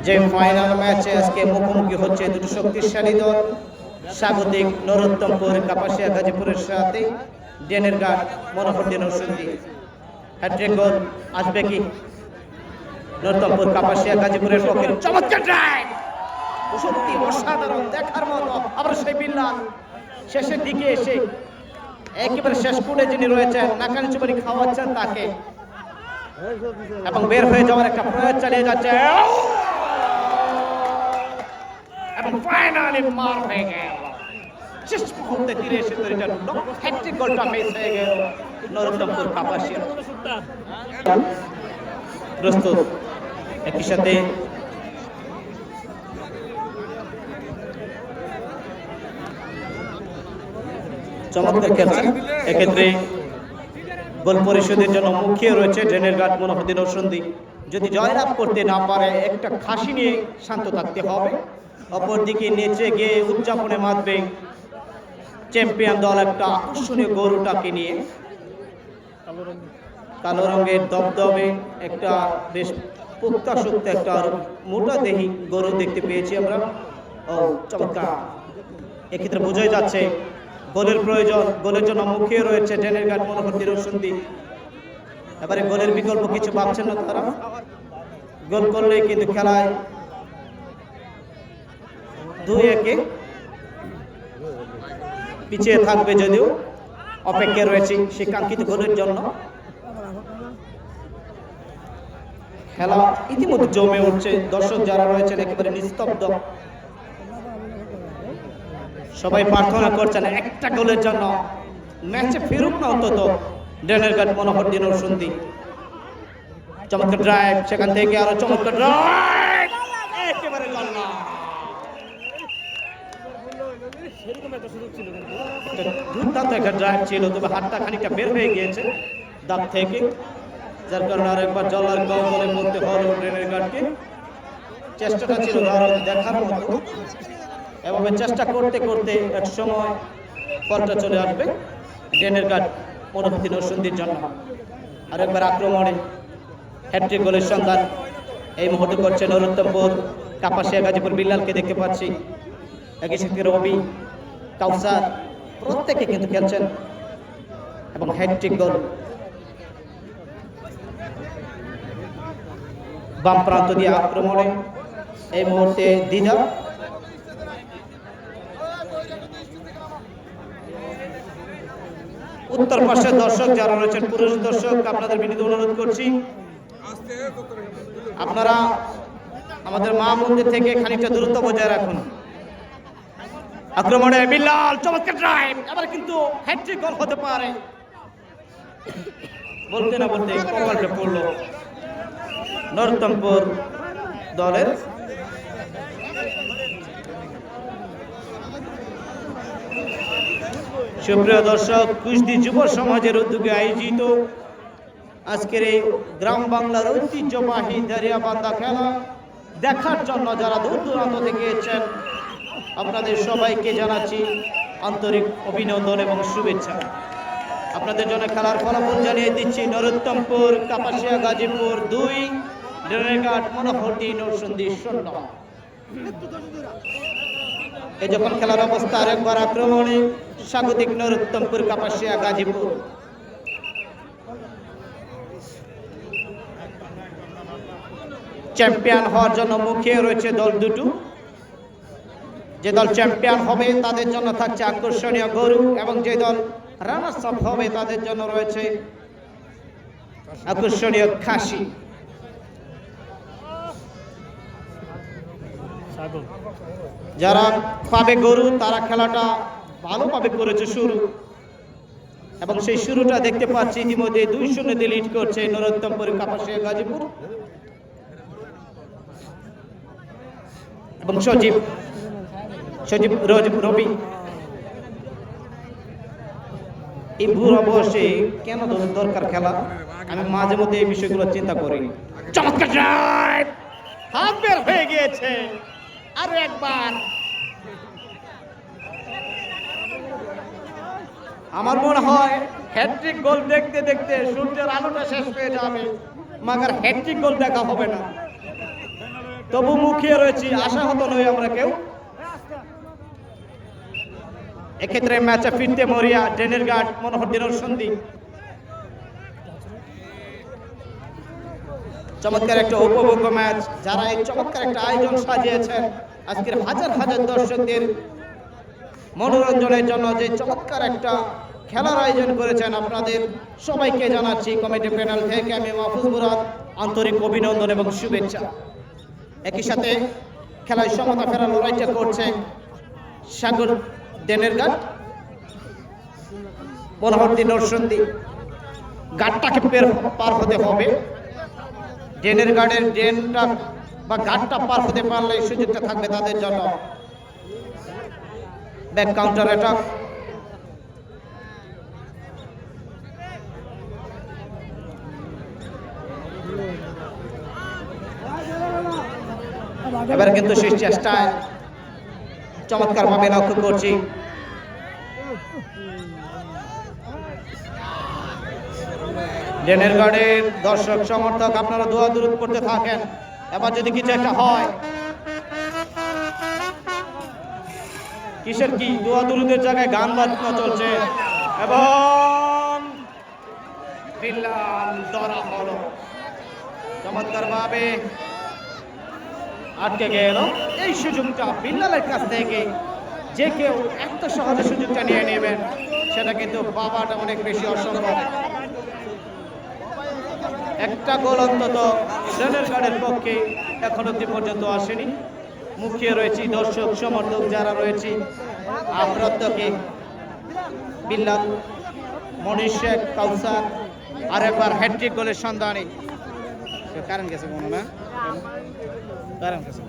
যে ফাইনাল ম্যাচে আজকে মুখোমুখি হচ্ছে দুটো শক্তিশালী দল, স্বাগতিক নরোত্তমপুর কাপাসিয়া গাজীপুরের সাথে ডেনের গার্ড মনোহরদিন নরসিংদী। হ্যাট্রিক গোল আসবে কি নরোত্তমপুর কাপাসিয়া গাজীপুরের পক্ষে? চমৎকার ড্রাইভ, সত্যি অসাধারণ, দেখার মতো। আবার সেই বিল্লাল শেষের দিকে এসে একেবারে শেষ কোণে যিনি রয়েছেন নাকানি চুবারি খাওয়াচ্ছেন তাকে, এবং বের হয়ে যাওয়ার একটা প্রয়াস চালিয়ে যাচ্ছে এবং ফাইনালি মার হয়ে গেল। শেষ মুহূর্তে তীরে এসে তৈরিটা হ্যাট্রিক গোলটা মিস হয়ে গেল নরোত্তমপুর কাপাসিয়া। প্রস্তুত একই সাথে চমৎকার খেলছেন। এক্ষেত্রে গোল পরিশোধের জন্য মুখিয়ে রয়েছে ড্রেনের গার্ড মনোহরদিন নরসিংদী। যদি জয়লাভ করতে না পারে একটা খাসি নিয়ে শান্ত থাকতে হবে। অপরদিকে নেচে গিয়ে উদযাপনে মাতবে চ্যাম্পিয়ন দল একটা আকর্ষণীয় গরুটাকে নিয়ে। কালো রঙের দবদবে একটা বেশ পুক্তা সুক্ত একটা মোটা দেহি গরু দেখতে পেয়েছি আমরা। ও চমৎকার, এক্ষেত্রে বোঝাই যাচ্ছে গোলের প্রয়োজন। গোলের জন্য মুখিয়ে রয়েছে ড্রেনের গার্ড মনোহরদিন নরসিংদী। এবারে গোলের বিকল্প কিছু ভাবছেন না তারা। গোল করলে কিন্তু খেলায় 2-1 পিছিয়ে থাকবে, যদিও অপেক্ষায় রয়েছে সেই কাঙ্ক্ষিত গোলের জন্য। খেলা ইতিমধ্যে জমে উঠছে, দর্শক যারা রয়েছেন একেবারে নিস্তব্ধ, সবাই প্রার্থনা করছেন একটা গোলের জন্য ম্যাচে ফিরুক না অন্তত ড্রেনের গার্ড মনোহরদিন নরসিংদী। চমৎকার ড্রাইভ, সেখান থেকে আরো চমৎকার ড্রাইভ, একেবারে গোল না। দুর্দান্ত একটা ড্রাইভ ছিল, তবে হাতটা খানিকটা বের হয়ে গিয়েছে দাঁত থেকে, যার কারণে আরেকবার জলার কবলে পড়তে হলো ড্রেনের গার্ডকে। চেষ্টাটা ছিল দেখার মতো, এভাবে চেষ্টা করতে করতে এক সময় ফলটা চলে আসবে ড্রেনের গার্ড মনোহরদিন নরসিংদীর জন্য। আরেকবার আক্রমণে হ্যাট্রিক গোলের সন্ধান এই মুহূর্তে করছে নরোত্তমপুর কাপাসিয়া গাজীপুর। বিল্লালকে দেখতে পাচ্ছি, একই সাথে রবি, কাউসার প্রত্যেকে কিন্তু খেলছেন এবং হ্যাট্রিক গোল। বাম প্রান্ত দিয়ে আক্রমণে এই মুহূর্তে দিদা, উত্তর পাশের দর্শক যারা রয়েছেন পুরুষ দর্শক, আপনাদের বিনীত অনুরোধ করছি আপনারা আমাদের মা মন্দির থেকে খানিকটা দূরত্ব বজায় রাখুন। আক্রমণে বিল্লাল, চমৎকার ড্রাইভ, এবার কিন্তু হ্যাট্রিক গোল হতে পারে। বলতে না বলতে কপালটা পড়লো নরোত্তমপুর দলের। সুপ্রিয় দর্শক, কুস্তি যুব সমাজের উদ্যোগে আয়োজিত আজকের এই গ্রাম বাংলার ঐতিহ্যবাহী দাঁড়িয়াবান্ধা খেলা দেখার জন্য যারা দূর দূরান্ত থেকে এসেছেন আপনাদের সবাইকে জানাচ্ছি আন্তরিক অভিনন্দন এবং শুভেচ্ছা। আপনাদের জন্য খেলার ফলাফল জানিয়ে দিচ্ছি নরোত্তমপুর কাপাসিয়া গাজীপুর 2, ড্রেনের গার্ড মনোহরদিন নরসিংদী 0। এই যখন খেলার অবস্থা, আরেকবার আক্রমণে স্বাগতিক নরোত্তমপুর কাপাসিয়া গাজীপুর। চ্যাম্পিয়ন হওয়ার জন্য মুখিয়ে রয়েছে দল দুটো। যে দল চ্যাম্পিয়ন হবে তাদের জন্য থাকছে আকর্ষণীয় গরু, এবং যে দল রানার্স আপ হবে তাদের জন্য রয়েছে আকর্ষণীয় খাসি। যারা পাবে গরু তারা খেলাটা ভালোভাবে করেছে শুরু, এবং সেই শুরুটা দেখতে পাচ্ছি ইতিমধ্যে 2-0 দিয়ে লিড করছে নরোত্তমপুর কাপাসিয়া গাজীপুর। এবং সজীব রবি এই বুড়া বয়সে কেন দরকার খেলা, আমি মাঝে মধ্যে এই বিষয়গুলো চিন্তা করি। চমৎকার ড্রাইভ, হাত বের হয়ে গিয়েছে। আরো একবার, আমার মনে হয় হ্যাট্রিক গোল দেখতে দেখতে সূর্যের আলোটা শেষ হয়ে যাবে, মাগার হ্যাট্রিক গোল দেখা হবে না। তবু মুখিয়ে রয়েছি, আশাহত নই আমরা কেউ। এক্ষেত্রে ম্যাচে ফিরতে মরিয়া ড্রেনের গার্ড মনোহরদীন নরসিংদী। চমৎকার একটা উপভোগ্য ম্যাচ, যারা এই চমৎকার একটা আয়োজন সাজিয়েছেন আজকের হাজার হাজার দর্শকদের মনোরঞ্জনের জন্য, যে চমৎকার একটা খেলার আয়োজন করেছেন, আপনাদের সবাইকে জানাচ্ছি কমিটি প্যানেল থেকে আমি মাহফুজ মুরাদ আন্তরিক অভিনন্দন এবং শুভেচ্ছা। একই সাথে খেলায় সমতা ফেরার লড়াইটা করছে সাগর ড্রেনের গার্ড মনোহরদীন নরসিংদী। গার্ডটাকে পার হতে হবে, ড্রেনের গার্ডের ড্রেনটা বা গার্ডটা পার হতে পারলে সুযোগটা থাকবে তাদের জন্য। ব্যাক কাউন্টার অ্যাটাক, এবার কিন্তু সেই চেষ্টায় চমৎকার ভাবে লক্ষ্য করছি ড্রেনের গার্ডের দর্শক সমর্থক, আপনারা দোয়া দুরূদ করতে থাকেন। এবার যদি কিছু একটা হয়, কিসের কি দোয়া দুরূদের জায়গায় গান বাজনা চলছে এবং বিল্লাল ধরা হলো, চমৎকার ভাবে আটকে গেল। এই সুযোগটা বিল্লালের কাছ থেকে যে কেউ এত সহজে সুযোগটা নিয়ে নেবেন সেটা কিন্তু বাবাটা অনেক বেশি অসম্ভব। একটা গোল অন্তত ড্রেনের গার্ডের পক্ষে এখন অব্দি পর্যন্ত আসেনি। মুখিয়ে রয়েছি দর্শক সমর্থক যারা রয়েছি, প্রত্যেকে বিল্লাল, মনির শেখ, কাউসার আর একবার হ্যাট্রিক গোলের সন্ধানে কারণ গেছে কোনো না কারণ গেছে।